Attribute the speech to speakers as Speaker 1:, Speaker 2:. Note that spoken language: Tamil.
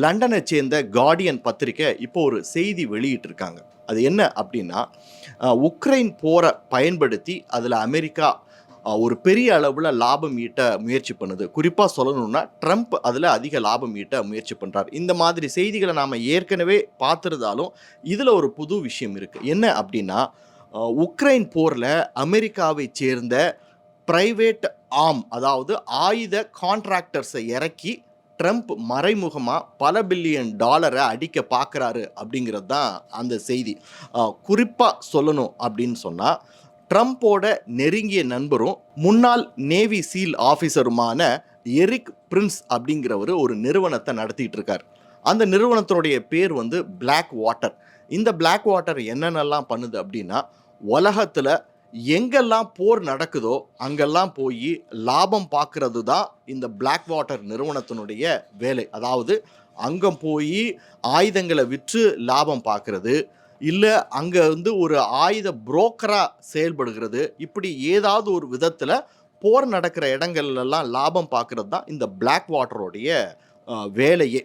Speaker 1: லண்டனை சேர்ந்த கார்டியன் பத்திரிக்கை இப்போ ஒரு செய்தி வெளியிட்டிருக்காங்க. அது என்ன அப்படின்னா, உக்ரைன் போரை பயன்படுத்தி அதில் அமெரிக்கா ஒரு பெரிய அளவில் லாபம் ஈட்ட முயற்சி பண்ணுது. குறிப்பாக சொல்லணும்னா ட்ரம்ப் அதில் அதிக லாபம் ஈட்ட முயற்சி பண்ணுறார். இந்த மாதிரி செய்திகளை நாம் ஏற்கனவே பார்த்துருந்தாலும் இதில் ஒரு புது விஷயம் இருக்குது. என்ன அப்படின்னா, உக்ரைன் போரில் அமெரிக்காவை சேர்ந்த பிரைவேட் அதாவது ஆயுத கான்ட்ராக்டர்ஸை இறக்கி ட்ரம்ப் மறைமுகமாக பல பில்லியன் டாலரை அடிக்க பார்க்குறாரு அப்படிங்கிறது தான் அந்த செய்தி. குறிப்பாக சொல்லணும் அப்படின்னு சொன்னால், ட்ரம்ப்போட நெருங்கிய நண்பரும் முன்னாள் நேவி சீல் ஆஃபீஸருமான எரிக் பிரின்ஸ் அப்படிங்கிறவர் ஒரு நிறுவனத்தை நடத்திட்டு இருக்கார். அந்த நிறுவனத்தினுடைய பேர் பிளாக் வாட்டர். இந்த பிளாக் வாட்டர் என்னென்னலாம் பண்ணுது அப்படின்னா, உலகத்தில் எங்கெல்லாம் போர் நடக்குதோ அங்கெல்லாம் போய் லாபம் பார்க்கறது தான் இந்த பிளாக் வாட்டர் நிறுவனத்தினுடைய வேலை. அதாவது அங்கே போய் ஆயுதங்களை விற்று லாபம் பார்க்கறது, இல்லை அங்கே ஒரு ஆயுத புரோக்கராக செயல்படுகிறது. இப்படி ஏதாவது ஒரு விதத்தில் போர் நடக்கிற இடங்கள்லாம் லாபம் பார்க்கறது தான் இந்த பிளாக் வாட்டருடைய வேலையே.